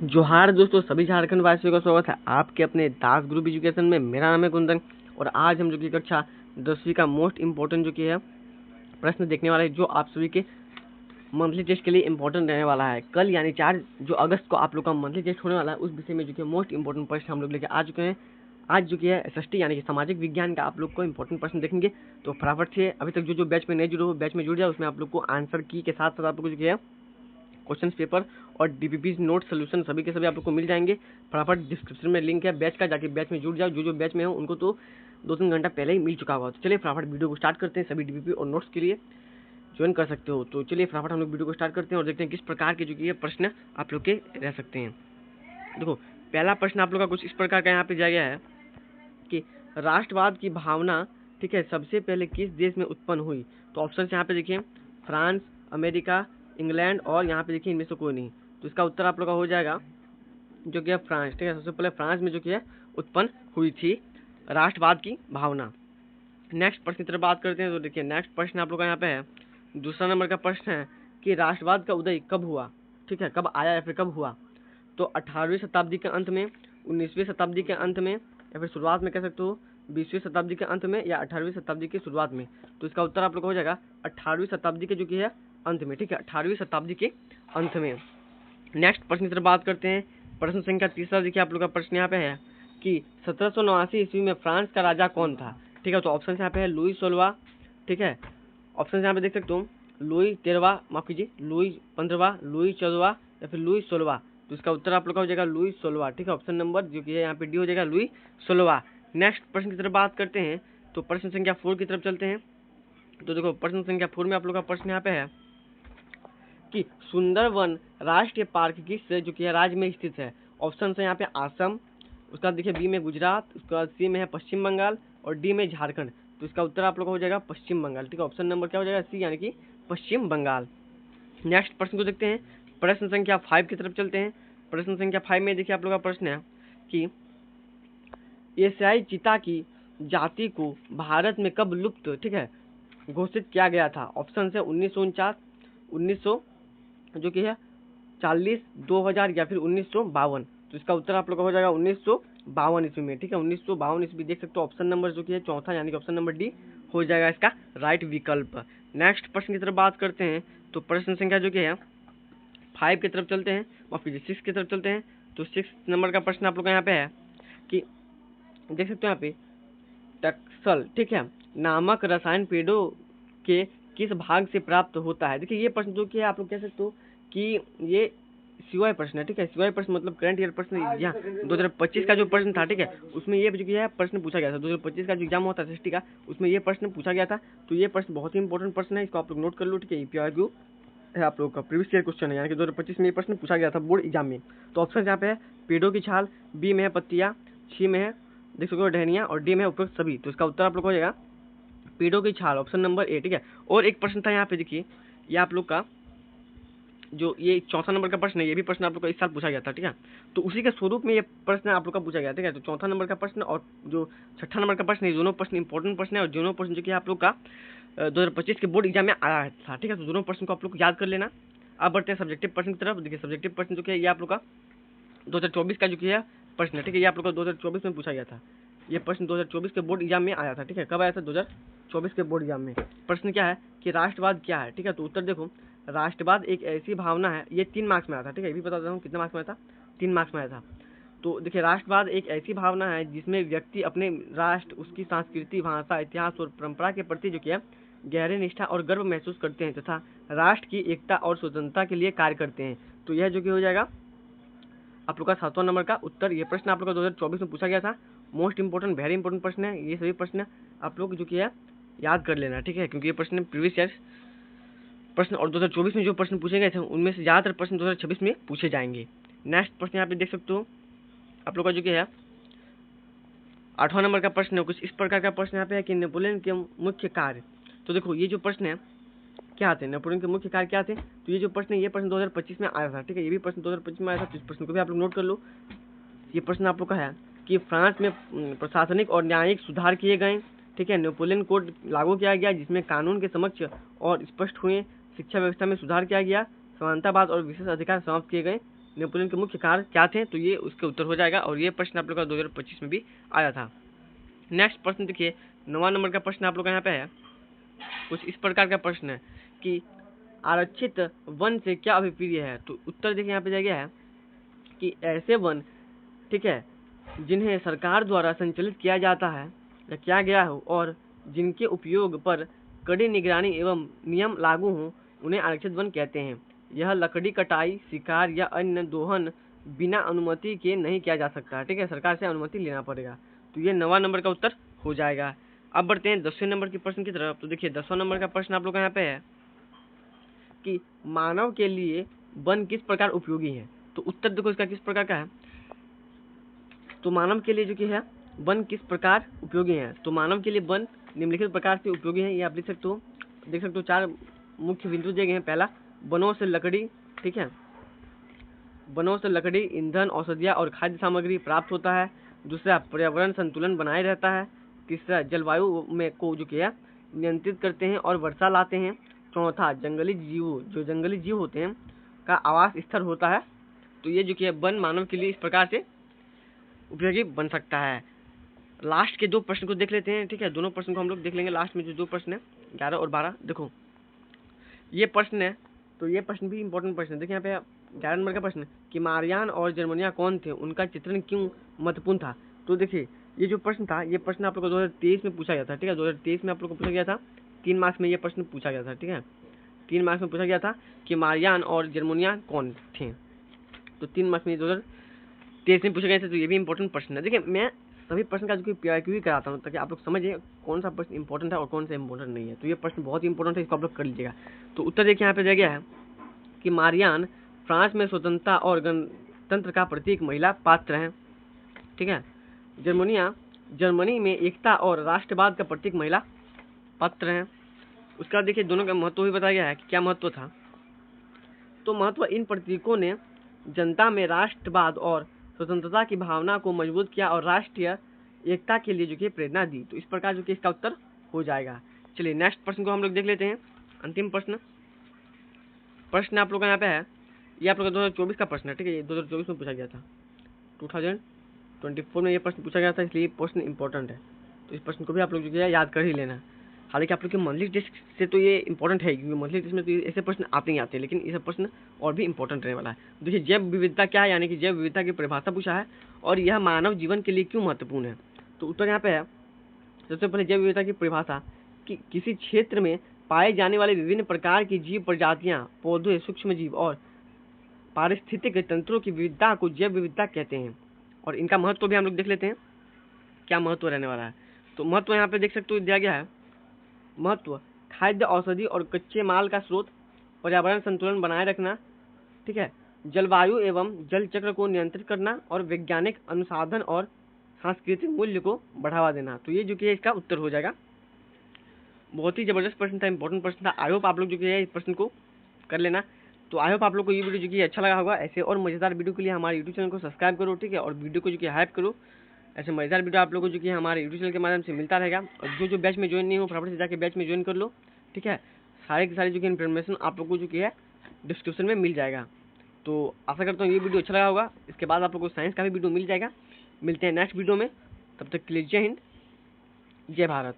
जोहार दोस्तों, सभी झारखंड वासियों का स्वागत है आपके अपने दास ग्रुप एजुकेशन में। मेरा नाम है कुंदन और आज हम जो कि कक्षा 10वीं का मोस्ट इम्पोर्टेंट जो कि है प्रश्न देखने वाले हैं, जो आप सभी के मंथली टेस्ट के लिए इम्पोर्टेंट रहने वाला है। कल यानी 4 अगस्त को आप लोग का मंथली टेस्ट होने वाला है। उस विषय में जो कि मोस्ट इम्पोर्टेंट प्रश्न हम लोग लेके आ चुके हैं। आज जो कि है SST यानी कि सामाजिक विज्ञान का आप लोग को इम्पोर्टेंट प्रश्न देखेंगे। तो फटाफट से अभी तक जो बैच में नहीं जुड़े हो बैच में जुड़ जाए। उसमें आप लोग को आंसर की के साथ साथ आप लोग को जो कि है क्वेश्चन पेपर और DPP नोट सोल्यूशन सभी के सभी आप लोग को मिल जाएंगे। फटाफट डिस्क्रिप्शन में लिंक है बैच का, जाके बैच में जुड़ जाओ। जो बैच में हो उनको तो 2-3 घंटा पहले ही मिल चुका होगा। तो चलिए फटाफट वीडियो को स्टार्ट करते हैं। सभी DPP और नोट्स के लिए ज्वाइन कर सकते हो। तो चलिए फटाफट हम लोग वीडियो को स्टार्ट करते हैं और देखते हैं किस प्रकार के जो कि ये प्रश्न आप लोग के रह सकते हैं। देखो, पहला प्रश्न आप लोग का कुछ इस प्रकार का यहाँ पे दिया गया है कि राष्ट्रवाद की भावना ठीक है सबसे पहले किस देश में उत्पन्न हुई। तो ऑप्शन यहाँ पे देखिए, फ्रांस, अमेरिका, इंग्लैंड और यहाँ पे देखिए इनमें से कोई नहीं। तो इसका उत्तर आप लोग का हो जाएगा जो कि है फ्रांस। ठीक है, सबसे पहले फ्रांस में जो कि है उत्पन्न हुई थी राष्ट्रवाद की भावना। नेक्स्ट प्रश्न की तरफ बात करते हैं। तो देखिए नेक्स्ट प्रश्न आप लोग का यहाँ पे है, दूसरा नंबर का प्रश्न है कि राष्ट्रवाद का उदय कब हुआ। ठीक है, कब आया या फिर कब हुआ। तो 18वीं शताब्दी के अंत में, 19वीं शताब्दी के अंत में या फिर शुरुआत में कह सकते हो, 20वीं शताब्दी के अंत में या 18वीं शताब्दी की शुरुआत में। तो इसका उत्तर आप लोग का हो जाएगा 18वीं शताब्दी के जो कि है अंत में। ठीक है, 18वीं शताब्दी के अंत में। नेक्स्ट प्रश्न की तरफ बात करते हैं। प्रश्न संख्या तीसरा देखिए आप लोग का प्रश्न यहाँ पे है कि 1789 ईस्वी में फ्रांस का राजा कौन था। ठीक है, तो ऑप्शन यहाँ पे है लुई 16। ठीक है, ऑप्शन यहाँ पे देख सकते हो, लुई 13, माफ कीजिए लुई 15, लुई 14 या फिर लुई 16। तो इसका उत्तर आप लोग का हो जाएगा लुई 16। ठीक है, ऑप्शन नंबर जो कि है यहाँ पे डी हो जाएगा लुई 16। नेक्स्ट प्रश्न की तरफ बात करते हैं। तो प्रश्न संख्या 4 की तरफ चलते हैं। तो देखो प्रश्न संख्या 4 में आप लोग का प्रश्न यहाँ पे है कि सुंदरवन राष्ट्रीय पार्क किस जो कि है राज्य में स्थित है। ऑप्शन है यहाँ पे असम, उसका देखिए बी में गुजरात, उसके बाद सी में है पश्चिम बंगाल और डी में झारखंड। तो इसका उत्तर आप लोग का हो जाएगा पश्चिम बंगाल। ठीक है, ऑप्शन नंबर क्या हो जाएगा सी यानी कि पश्चिम बंगाल। नेक्स्ट प्रश्न को देखते हैं। प्रश्न संख्या 5 की तरफ चलते हैं। प्रश्न संख्या 5 में देखिए आप लोग का प्रश्न है कि एशियाई चीता की जाति को भारत में कब लुप्त ठीक है घोषित किया गया था। ऑप्शन है 1949, 1900 जो कि है 40, 2000 या फिर 1952। तो इसका उत्तर आप लोग का हो जाएगा 1952 ईस्वी में। ठीक है, 1952 ईस्वी देख सकते हो। ऑप्शन नंबर जो कि है चौथा यानी कि ऑप्शन नंबर डी हो जाएगा इसका राइट विकल्प। नेक्स्ट प्रश्न की तरफ बात करते हैं। तो प्रश्न संख्या जो कि है 5 की तरफ चलते हैं, माफ कीजिए 6 की तरफ चलते हैं। तो 6 नंबर का प्रश्न आप लोग का यहाँ पे है कि देख सकते हो यहाँ पे टक्सल ठीक है नामक रसायन पेड़ों के किस भाग से प्राप्त होता है। देखिए ये प्रश्न जो कि है आप लोग कह सकते हो कि ये सिवाय प्रश्न है। ठीक है, सिवाय प्रश्न मतलब करंट ईयर प्रश्न यहाँ 2025 का जो प्रश्न था। ठीक है, उसमें ये जो कि है प्रश्न पूछा गया था। 2025 का जो एग्जाम होता है SST का, उसमें ये प्रश्न पूछा गया था। तो ये प्रश्न बहुत ही इंपॉर्टेंट प्रश्न है, इसको आप लोग नोट कर लो। ठीक है, EPRQ है आप लोग का प्रीवियस ईयर क्वेश्चन है, यानी कि 2025 में ये प्रश्न पूछा गया था बोर्ड एग्जाम में। तो ऑप्शन यहाँ पे है पेड़ों की छाल, बी में है पत्तियां, सी में है देख सकते हो टहनियां और डी में उपयुक्त सभी। तो इसका उत्तर आप लोग हो जाएगा पेड़ों की छाल, ऑप्शन नंबर ए। ठीक है, और एक प्रश्न था यहाँ पे देखिए, ये आप लोग का जो ये चौथा नंबर का प्रश्न है, ये भी प्रश्न आप लोग का इस साल पूछा गया था। ठीक है, तो उसी के स्वरूप में ये प्रश्न आप लोग का पूछा गया। ठीक है, तो चौथा नंबर का प्रश्न और जो छठा नंबर का प्रश्न, ये दोनों प्रश्न इंपॉर्टेंट प्रश्न है और दोनों प्रश्न जो कि आप लोग का 2025 के बोर्ड एग्जाम में आया था। ठीक है, तो दोनों प्रश्न को आप लोग याद कर लेना। अब बढ़ते हैं सब्जेक्टिव प्रश्न की तरफ। देखिए सब्जेक्टिव प्रश्न जो कि ये आप लोग का 2024 का जो कि है प्रश्न है। ठीक है, ये आप लोग का 2024 में पूछा गया था। ये प्रश्न 2024 के बोर्ड एग्जाम में आया था। ठीक है, कब आया था 2024 के बोर्ड एग्जाम में। प्रश्न क्या है कि राष्ट्रवाद क्या है। ठीक है, तो उत्तर देखो, राष्ट्रवाद एक ऐसी भावना है, ये 3 मार्क्स में आया था। ठीक है, ये भी बता देता हूँ कितने मार्क्स में आया था, 3 मार्क्स में आया था। तो देखिए राष्ट्रवाद एक ऐसी भावना है जिसमें व्यक्ति अपने राष्ट्र, उसकी संस्कृति, भाषा, इतिहास और परंपरा के प्रति जो कि है गहरे निष्ठा और गर्व महसूस करते हैं तथा राष्ट्र की एकता और स्वतंत्रता के लिए कार्य करते हैं। तो यह जो कि हो जाएगा आप लोग का 7वां नंबर का उत्तर। ये प्रश्न आप लोग का 2024 में पूछा गया था। मोस्ट इंपोर्टेंट, वेरी इंपोर्टेंट प्रश्न है। ये सभी प्रश्न आप लोग जो कि है याद कर लेना। ठीक है, क्योंकि ये प्रश्न प्रीवियस ईयर प्रश्न और 2024 में जो प्रश्न पूछे गए थे उनमें से ज़्यादातर प्रश्न 2026 में पूछे जाएंगे। नेक्स्ट प्रश्न यहाँ पे देख सकते हो आप लोग का जो कि है 8वां नंबर का प्रश्न है। कुछ इस प्रकार का प्रश्न यहाँ पे है कि नेपोलियन के मुख्य कार्य। तो देखो ये जो प्रश्न है क्या थे, नेपोलियन के मुख्य कार्य क्या थे। तो ये जो प्रश्न है ये प्रश्न 2025 में आया था। ठीक है, ये भी प्रश्न 2025 में आया था। तो इस प्रश्न को भी आप लोग नोट कर लो। ये प्रश्न आप लोग का है कि फ्रांस में प्रशासनिक और न्यायिक सुधार किए गए। ठीक है, नेपोलियन कोड लागू किया गया जिसमें कानून के समक्ष और स्पष्ट हुए, शिक्षा व्यवस्था में सुधार किया गया, समानतावाद और विशेष अधिकार समाप्त किए गए। नेपोलियन के मुख्य कार्य क्या थे, तो ये उसके उत्तर हो जाएगा। और ये प्रश्न आप लोग का 2025 में भी आया था। नेक्स्ट प्रश्न देखिए, 9वां नंबर का प्रश्न आप लोग का यहाँ पे है, कुछ इस प्रकार का प्रश्न है कि आरक्षित वन से क्या अभिप्राय है। तो उत्तर देखिए यहाँ पे दिया गया है कि ऐसे वन, ठीक है, जिन्हें सरकार द्वारा संचालित किया जाता है या किया गया हो और जिनके उपयोग पर कड़ी निगरानी एवं नियम लागू हों, उन्हें आरक्षित वन कहते हैं। यह लकड़ी कटाई, शिकार या अन्य दोहन बिना अनुमति के नहीं किया जा सकता, ठीक है, सरकार से अनुमति लेना पड़ेगा। तो ये 9वां नंबर का उत्तर हो जाएगा। अब बढ़ते हैं 10वें नंबर के प्रश्न की तरफ। तो देखिए 10वां नंबर का प्रश्न आप लोग का यहाँ पे है कि मानव के लिए वन किस प्रकार उपयोगी है। तो उत्तर देखो इसका किस प्रकार का है। तो मानव के लिए जो कि है वन किस प्रकार उपयोगी है। तो मानव के लिए वन निम्नलिखित प्रकार से उपयोगी है। ये आप देख सकते हो 4 मुख्य बिंदु दिए गए हैं। पहला, वनों से लकड़ी, ठीक है, वनों से लकड़ी, ईंधन, औषधियाँ और खाद्य सामग्री प्राप्त होता है। दूसरा, पर्यावरण संतुलन बनाए रहता है। तीसरा, जलवायु में को जो कि है नियंत्रित करते हैं और वर्षा लाते हैं। चौथा, जंगली जीव होते हैं का आवास स्थल होता है। तो ये जो कि है वन मानव के लिए इस प्रकार से उपयोगी बन सकता है। लास्ट के 2 प्रश्न को देख लेते हैं, ठीक है, दोनों प्रश्न को हम लोग देख लेंगे। लास्ट में जो 2 प्रश्न है 11 और 12, देखो ये प्रश्न है, तो ये प्रश्न भी इंपॉर्टेंट प्रश्न है। देखिए यहाँ पे 11 नंबर का प्रश्न कि मारियान और जर्मनिया कौन थे, उनका चित्रण क्यों महत्वपूर्ण था। तो देखिए ये जो प्रश्न था, ये प्रश्न आप लोग को 2023 में पूछा गया था, ठीक है, 2023 में आप लोग को पूछा गया था। 3 मार्क्स में ये प्रश्न पूछा गया था, ठीक है, 3 मार्क्स में पूछा गया था कि मारियान और जर्मनिया कौन थे। तो 3 मार्क्स में 2023 में पूछे गए थे। तो ये भी इंपॉर्टेंट प्रश्न है। देखिए मैं सभी प्रश्न का जो कि PIQ कराता हूँ ताकि आप लोग समझिए कौन सा प्रश्न इंपॉर्टेंट है और कौन सा इंपॉर्टेंट नहीं है। तो ये प्रश्न बहुत ही इंपॉर्टेंट है, इसको आप लोग कर लीजिएगा। तो उत्तर देखिए यहाँ पे दिया गया है कि मारियान फ्रांस में स्वतंत्रता और गणतंत्र का प्रतीक महिला पात्र है, ठीक है। जर्मनी में एकता और राष्ट्रवाद का प्रतीक महिला पात्र है। उसका देखिए दोनों का महत्व भी बताया गया है कि क्या महत्व था। तो महत्व, इन प्रतीकों ने जनता में राष्ट्रवाद और स्वतंत्रता की भावना को मजबूत किया और राष्ट्रीय एकता के लिए जो कि प्रेरणा दी। तो इस प्रकार जो कि इसका उत्तर हो जाएगा। चलिए नेक्स्ट प्रश्न को हम लोग देख लेते हैं। अंतिम प्रश्न आप लोगों का यहाँ पे है, ये आप लोग का 2024 का प्रश्न है, ठीक है, ये 2024 में पूछा गया था। 2024 में ये प्रश्न पूछा गया था, इसलिए प्रश्न इंपॉर्टेंट है। तो इस प्रश्न को भी आप लोग जो है याद कर ही लेना। हालांकि आप लोग के मंथली टेस्ट से तो ये इंपॉर्टेंट है, क्योंकि मंथली टेस्ट में तो ऐसे प्रश्न आते ही आते हैं, लेकिन ये सब प्रश्न और भी इंपॉर्टेंट रहने वाला है। देखिए जैव विविधता क्या है, यानी कि जैव विविधता की परिभाषा पूछा है और यह मानव जीवन के लिए क्यों महत्वपूर्ण है। तो उत्तर यहाँ पे है, सबसे पहले जैव विविधता की परिभाषा कि किसी क्षेत्र में पाए जाने वाले विभिन्न प्रकार की जीव प्रजातियां, पौधे, सूक्ष्म जीव और पारिस्थितिक तंत्रों की विविधता को जैव विविधता कहते हैं। और इनका महत्व भी हम लोग देख लेते हैं, क्या महत्व रहने वाला है। तो महत्व यहाँ पे देख सकते हो दिया गया है। महत्व, खाद्य, औषधि और कच्चे माल का स्रोत, पर्यावरण संतुलन बनाए रखना, ठीक है, जलवायु एवं जल चक्र को नियंत्रित करना और वैज्ञानिक अनुसंधान और सांस्कृतिक मूल्य को बढ़ावा देना। तो ये जो कि इसका उत्तर हो जाएगा। बहुत ही जबरदस्त प्रश्न था, इंपॉर्टेंट प्रश्न था। आई होप आप लोग जो कि है इस प्रश्न को कर लेना। तो आई होप आप लोग को ये वीडियो जो कि अच्छा लगा होगा। ऐसे और मजेदार वीडियो के लिए हमारे यूट्यूब चैनल को सब्सक्राइब करो, ठीक है, और वीडियो को जो कि हाइप करो। ऐसे मजेदार वीडियो आप लोगों को जो कि हमारे यूट्यूब चैनल के माध्यम से मिलता रहेगा। और जो बैच में ज्वाइन नहीं हो, फटाफट से जाकर बैच में ज्वाइन कर लो, ठीक है। सारे की सारी जो कि इन्फॉर्मेशन आप लोग को जो कि है डिस्क्रिप्शन में मिल जाएगा। तो आशा करता हूँ ये वीडियो अच्छा लगा होगा। इसके बाद आप लोग को साइंस का भी वीडियो मिल जाएगा। मिलते हैं नेक्स्ट वीडियो में, तब तक के लिए जय हिंद, जय भारत।